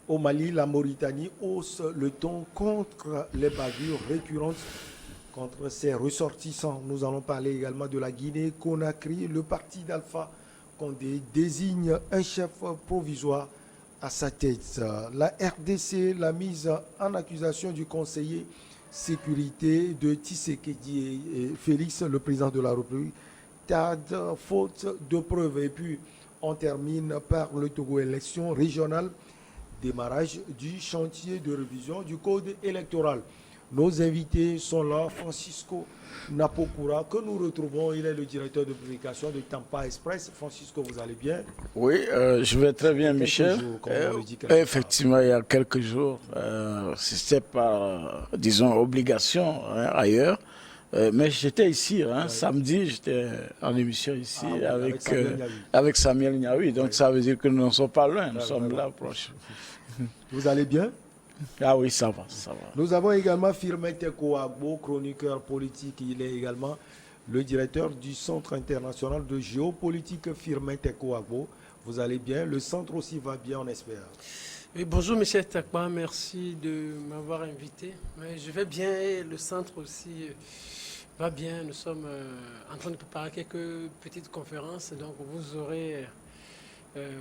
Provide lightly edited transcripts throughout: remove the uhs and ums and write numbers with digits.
Au Mali, la Mauritanie hausse le ton contre les bavures récurrentes contre ses ressortissants. Nous allons parler également de la Guinée-Conakry. Le parti d'Alpha Condé désigne un chef provisoire à sa tête. La RDC, la mise en accusation du conseiller sécurité de Tshisekedi et Félix, le président de la République, tarde faute de preuves. Et puis, on termine par le Togo élection régionale, démarrage du chantier de révision du code électoral. Nos invités sont là, Francisco Napokura, que nous retrouvons, il est le directeur de publication de Tampa Express. Francisco, vous allez bien? Oui, je vais très bien, Michel. Effectivement, il y a quelques jours, c'était par, disons, obligation ailleurs. Mais j'étais ici, samedi, j'étais en émission ici avec Samuel Niaoui. Donc ça veut dire que nous ne sommes pas loin, nous sommes là proches. Vous allez bien? Ah oui, ça va, ça va. Nous avons également Firmin Teko Agbo, chroniqueur politique. Il est également le directeur du Centre international de géopolitique Firmin Teko Agbo. Vous allez bien? Le centre aussi va bien, on espère. Oui, bonjour Michel Takba, merci de m'avoir invité. Je vais bien et le centre aussi va bien. Nous sommes en train de préparer quelques petites conférences, donc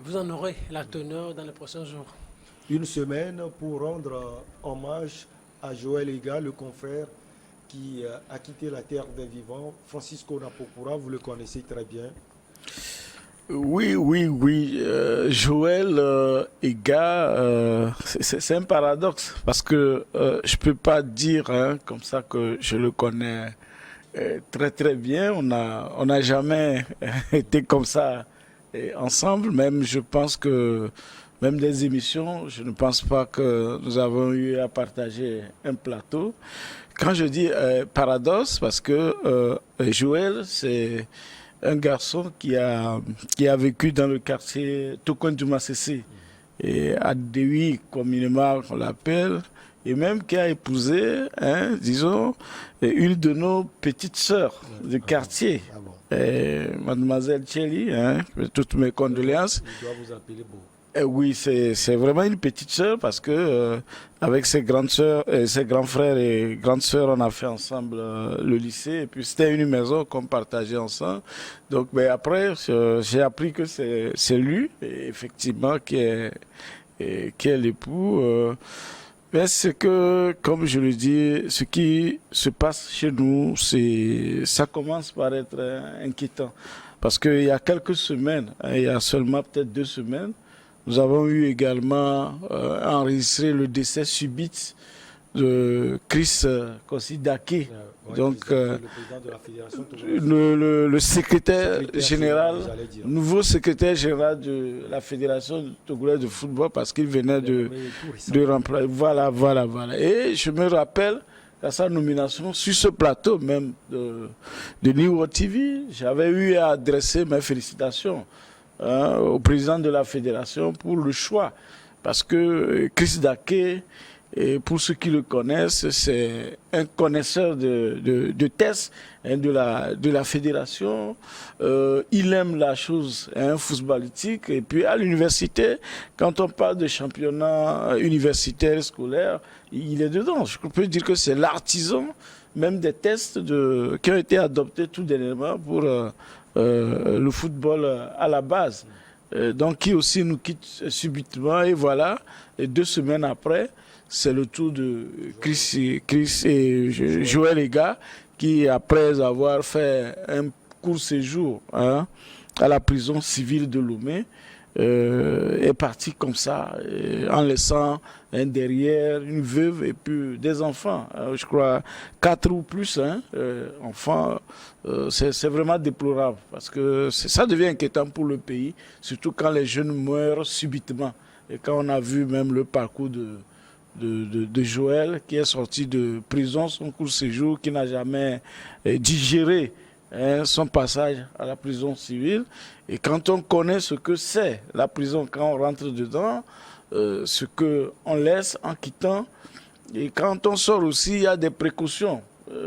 vous en aurez la teneur dans les prochains jours. Une semaine pour rendre hommage à Joël Ega, le confrère qui a quitté la terre des vivants. Francisco Napokura, vous le connaissez très bien. Oui. Joël Ega, c'est un paradoxe parce que je ne peux pas dire comme ça que je le connais très bien. On n'a jamais été comme ça ensemble. Même je pense que même des émissions, je ne pense pas que nous avons eu à partager un plateau. Quand je dis paradoxe, parce que Joël, c'est un garçon qui a vécu dans le quartier Tokon-Dumasese, et à Dewi, communément on l'appelle, et même qui a épousé, disons, une de nos petites sœurs de quartier, mademoiselle Tchelly, toutes mes condoléances. Je dois vous appeler Beau. Oui, c'est vraiment une petite sœur parce que avec ses grandes sœurs, ses grands frères et grandes sœurs, on a fait ensemble le lycée et puis c'était une maison qu'on partageait ensemble. Donc, mais après, j'ai appris que c'est lui, effectivement, qui est l'époux. Mais c'est que, comme je le dis, ce qui se passe chez nous, ça commence par être inquiétant parce qu'il y a quelques semaines, il y a seulement peut-être 2 semaines. Nous avons eu également enregistré le décès subit de Chris Kosidake, donc le président de la Fédération le secrétaire général, nouveau secrétaire général de la Fédération togolaise de football, parce qu'il venait de remplacer. Voilà. Et je me rappelle qu'à sa nomination sur ce plateau même de New World TV, j'avais eu à adresser mes félicitations au président de la fédération pour le choix. Parce que Chris Dake, et pour ceux qui le connaissent, c'est un connaisseur de tests de la fédération. Il aime la chose footballistique. Et puis à l'université, quand on parle de championnat universitaire, scolaire, il est dedans. Je peux dire que c'est l'artisan même des tests qui ont été adoptés tout dernièrement pour le football à la base, donc qui aussi nous quitte subitement. Et voilà, et 2 semaines après, c'est le tour de Chris et Joël Ega, qui, après avoir fait un court séjour à la prison civile de Lomé, est parti comme ça, en laissant derrière une veuve et puis des enfants, je crois 4 ou plus enfants. C'est vraiment déplorable parce que ça devient inquiétant pour le pays, surtout quand les jeunes meurent subitement. Et quand on a vu même le parcours de Joël, qui est sorti de prison, son court séjour, qui n'a jamais digéré son passage à la prison civile. Et quand on connaît ce que c'est la prison, quand on rentre dedans, ce qu'on laisse en quittant, et quand on sort aussi, il y a des précautions.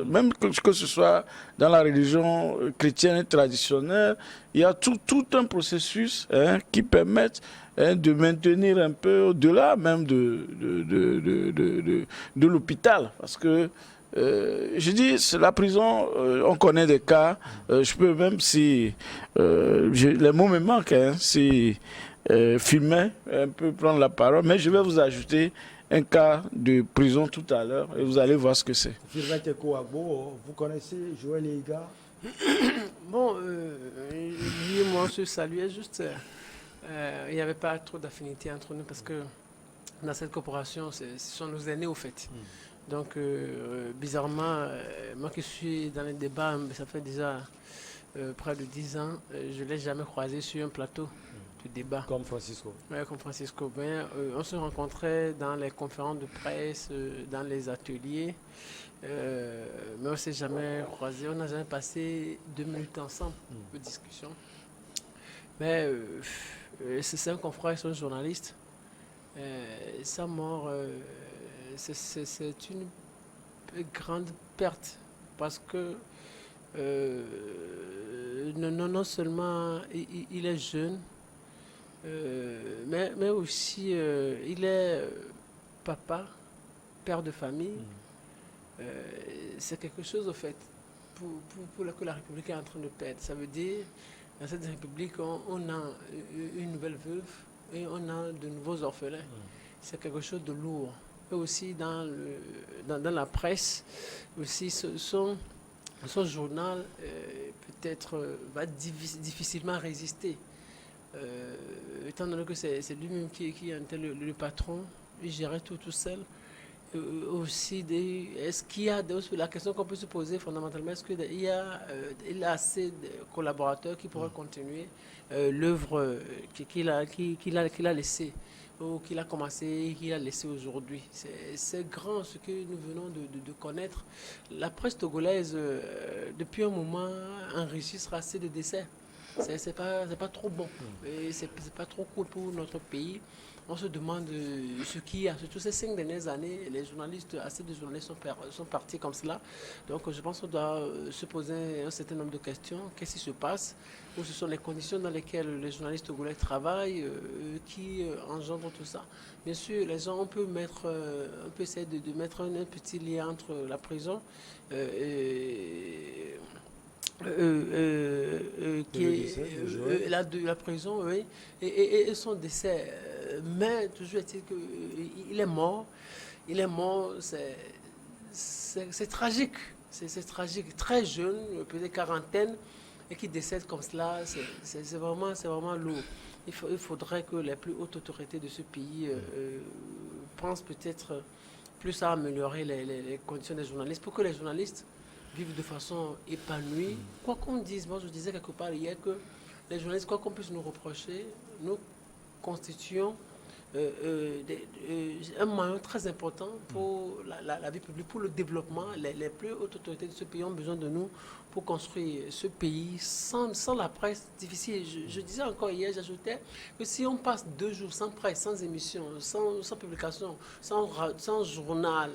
même que ce soit dans la religion chrétienne traditionnelle, il y a tout un processus qui permet de maintenir un peu au-delà même de l'hôpital. Parce que, je dis, c'est la prison, on connaît des cas, je peux même si, les mots me manquent, si filmer, un peu prendre la parole, mais je vais vous ajouter un cas de prison tout à l'heure et vous allez voir ce que c'est. Vous connaissez Joël Ega? Bon, lui et moi on se saluait juste. Il n'y avait pas trop d'affinité entre nous parce que dans cette corporation, ce sont nos aînés au fait. Donc, bizarrement, moi qui suis dans les débats, ça fait déjà près de 10 ans, je ne l'ai jamais croisé sur un plateau de débat. Comme Francisco. Oui, comme Francisco. On se rencontrait dans les conférences de presse, dans les ateliers, mais on ne s'est jamais croisé. On n'a jamais passé 2 minutes ensemble de discussion. Mais c'est un confrère, c'est un journaliste. Sa mort, c'est une grande perte parce que non seulement il est jeune, mais aussi il est papa, père de famille. C'est quelque chose au fait que la République est en train de perdre. Ça veut dire dans cette République on a une nouvelle veuve et on a de nouveaux orphelins. C'est quelque chose de lourd. Et aussi dans la presse, aussi son journal peut-être va difficilement résister. Étant donné que c'est lui-même qui était le patron, il gérait tout seul. Aussi, est-ce qu'il y a la question qu'on peut se poser fondamentalement, est-ce qu'il a assez de collaborateurs qui pourraient continuer l'œuvre qu'il a laissée ou qu'il a commencé et qu'il a laissé aujourd'hui. C'est grand ce que nous venons de connaître. La presse togolaise, depuis un moment, enregistre assez de décès. C'est pas trop bon. C'est pas trop cool pour notre pays. On se demande ce qu'il y a. Surtout ces 5 dernières années, assez de journalistes sont partis comme cela. Donc je pense qu'on doit se poser un certain nombre de questions. Qu'est-ce qui se passe? Où ce sont les conditions dans lesquelles les journalistes togolais travaillent, qui engendrent tout ça. Bien sûr, les gens, on peut essayer de mettre un petit lien entre la prison la prison, oui, et son décès. Mais toujours est-il qu'il est mort. Il est mort, c'est tragique. C'est tragique. Très jeune, peut-être quarantaine, et qui décède comme cela, c'est vraiment lourd. Il faudrait que les plus hautes autorités de ce pays pensent peut-être plus à améliorer les conditions des journalistes pour que les journalistes vivent de façon épanouie. Quoi qu'on dise, moi je disais quelque part hier que les journalistes, quoi qu'on puisse nous reprocher, nous constituons un moyen très important pour la vie publique, pour le développement. Les plus hautes autorités de ce pays ont besoin de nous pour construire ce pays sans la presse difficile. Je disais encore hier, j'ajoutais que si on passe 2 jours sans presse, sans émission, sans publication, sans journal,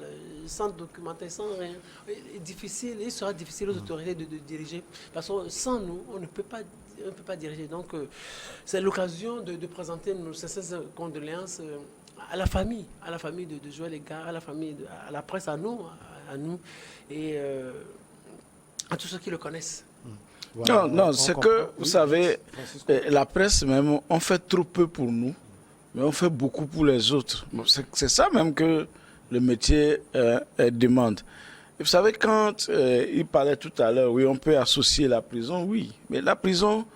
sans documentaire, sans rien, il sera difficile aux autorités de diriger. Parce que sans nous, on ne peut pas diriger. Donc, c'est l'occasion de présenter nos sincères condoléances à la famille de Joël Ega, à la famille, à la presse, à nous et à tous ceux qui le connaissent. Voilà, non, c'est que, vous savez, la presse même, on fait trop peu pour nous, mais on fait beaucoup pour les autres. C'est ça même que le métier demande. Vous savez, quand il parlait tout à l'heure, oui, on peut associer la prison, oui. Mais la prison,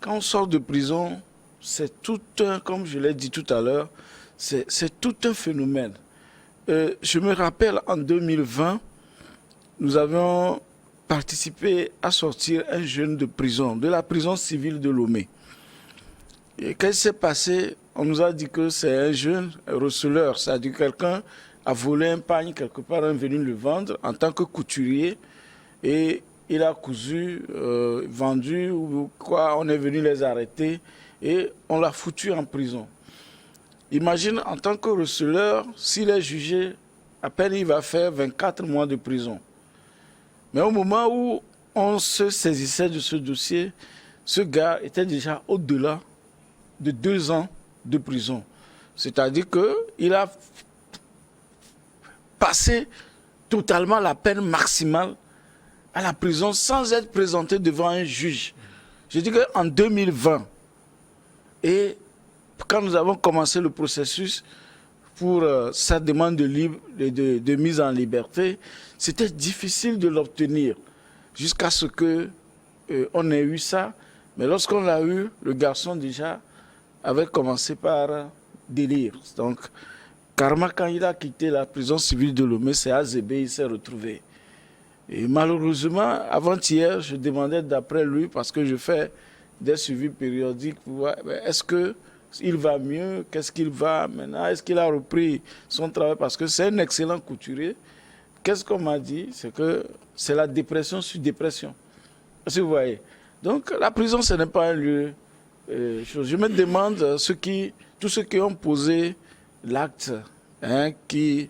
quand on sort de prison, c'est tout un, comme je l'ai dit tout à l'heure, c'est tout un phénomène. Je me rappelle, en 2020, nous avions participé à sortir un jeune de prison, de la prison civile de Lomé. Et qu'est-ce qui s'est passé? On nous a dit que c'est un jeune receleur, c'est-à-dire quelqu'un a volé un pagne quelque part, est venu le vendre en tant que couturier et il a cousu, vendu ou quoi, on est venu les arrêter et on l'a foutu en prison. Imagine en tant que receleur, s'il est jugé, à peine il va faire 24 mois de prison. Mais au moment où on se saisissait de ce dossier, ce gars était déjà au-delà de 2 ans de prison. C'est-à-dire qu'il a passé totalement la peine maximale à la prison sans être présenté devant un juge. Je dis qu'en 2020, et quand nous avons commencé le processus pour sa demande de mise en liberté, c'était difficile de l'obtenir jusqu'à ce qu'on ait eu ça. Mais lorsqu'on l'a eu, le garçon déjà avait commencé par délire. Donc, Karma, quand il a quitté la prison civile de Lomé, c'est à Zébé, il s'est retrouvé. Et malheureusement, avant-hier, je demandais d'après lui, parce que je fais des suivis périodiques, pour voir est-ce qu'il va mieux, qu'est-ce qu'il va maintenant, est-ce qu'il a repris son travail, parce que c'est un excellent couturier. Qu'est-ce qu'on m'a dit? C'est que c'est la dépression sur dépression. Si vous voyez. Donc la prison, ce n'est pas un lieu. Je me demande tous ceux qui ont posé l'acte, qui,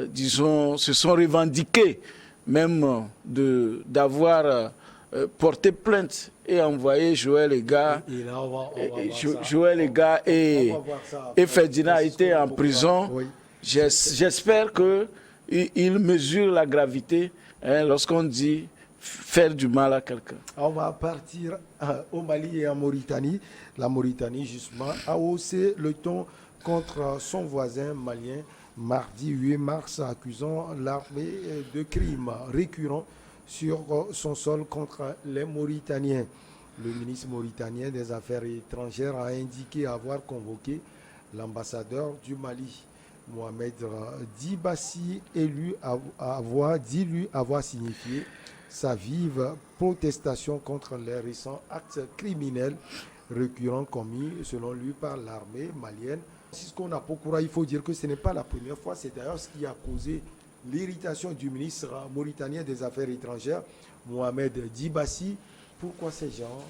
disons, se sont revendiqués même d'avoir porté plainte et envoyé Joël Ega. Joël Ega et Ferdinand a été en prison. Oui. J'espère qu'ils mesurent la gravité lorsqu'on dit faire du mal à quelqu'un. On va partir au Mali et en Mauritanie. La Mauritanie, justement, a haussé le ton contre son voisin malien mardi 8 mars, accusant l'armée de crimes récurrents sur son sol contre les Mauritaniens. Le ministre mauritanien des Affaires étrangères a indiqué avoir convoqué l'ambassadeur du Mali, Mohamed Dibassi, et lui avoir signifié sa vive protestation contre les récents actes criminels récurrents commis, selon lui, par l'armée malienne. Cisco Napokura, il faut dire que ce n'est pas la première fois, c'est d'ailleurs ce qui a causé l'irritation du ministre mauritanien des Affaires étrangères, Mohamed Dibassi. Pourquoi ces genres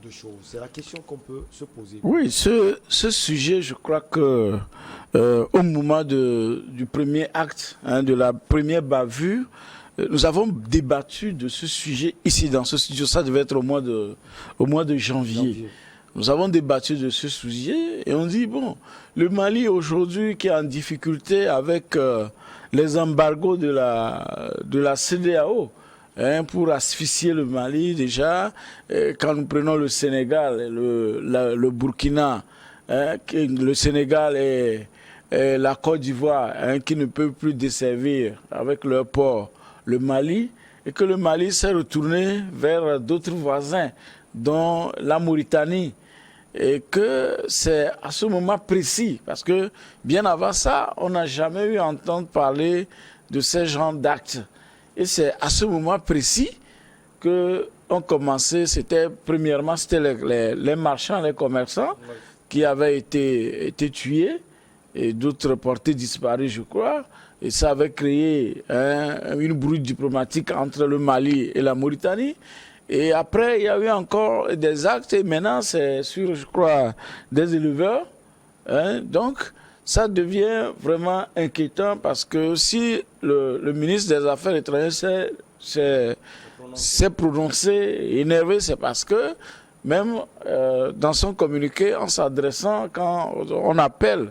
de choses? C'est la question qu'on peut se poser. Oui, ce sujet, je crois que au moment du premier acte, de la première bavure, nous avons débattu de ce sujet ici dans ce studio. Ça devait être au mois de janvier. Nous avons débattu de ce sujet et on dit, bon, le Mali aujourd'hui qui est en difficulté avec les embargos de la CEDEAO, pour asphyxier le Mali déjà, quand nous prenons le Sénégal, le Burkina, le Sénégal et la Côte d'Ivoire, qui ne peuvent plus desservir avec leur port le Mali, et que le Mali s'est retourné vers d'autres voisins, dont la Mauritanie, et que c'est à ce moment précis, parce que bien avant ça, on n'a jamais eu à entendre parler de ces genres d'actes. Et c'est à ce moment précis qu'on commençait, premièrement, c'était les marchands, les commerçants qui avaient été tués et d'autres portés disparus, je crois. Et ça avait créé une brouille diplomatique entre le Mali et la Mauritanie. Et après, il y a eu encore des actes, et maintenant, c'est sur, je crois, des éleveurs. Donc, ça devient vraiment inquiétant parce que si le ministre des Affaires étrangères s'est prononcé, énervé, c'est parce que même dans son communiqué, en s'adressant, quand on appelle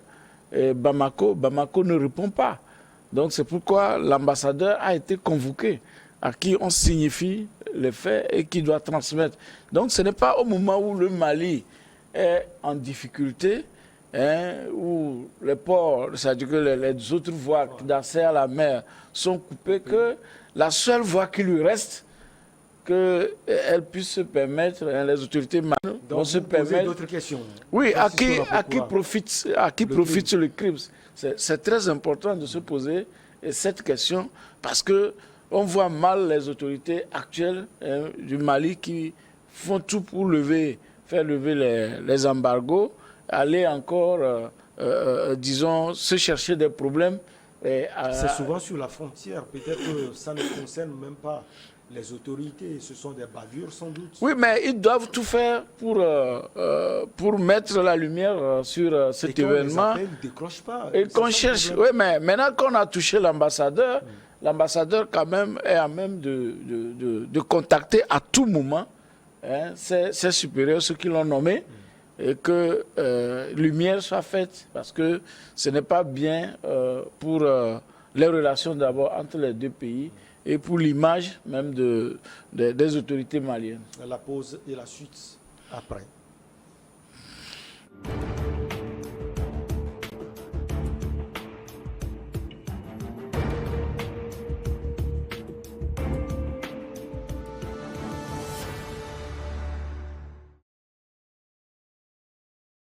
Bamako ne répond pas. Donc c'est pourquoi l'ambassadeur a été convoqué, à qui on signifie les faits et qui doit transmettre. Donc ce n'est pas au moment où le Mali est en difficulté, où les ports, c'est-à-dire que les autres voies d'accès à la mer sont coupées, que la seule voie qui lui reste, qu'elle puisse se permettre, les autorités maliennes vont se permettre. D'autres questions. Oui, à qui profite le crime? C'est très important de se poser cette question parce que on voit mal les autorités actuelles du Mali qui font tout pour faire lever les embargos, aller encore, disons, se chercher des problèmes. C'est souvent sur la frontière. Peut-être que ça ne concerne même pas les autorités. Ce sont des bavures, sans doute. Oui, mais ils doivent tout faire pour mettre la lumière sur cet événement. Ils ne décrochent pas. Et qu'on cherche. Oui, mais maintenant qu'on a touché l'ambassadeur, l'ambassadeur quand même est à même de contacter à tout moment ses supérieurs, ceux qui l'ont nommé, et que lumière soit faite, parce que ce n'est pas bien pour les relations d'abord entre les deux pays et pour l'image même des autorités maliennes. La pause et la suite après.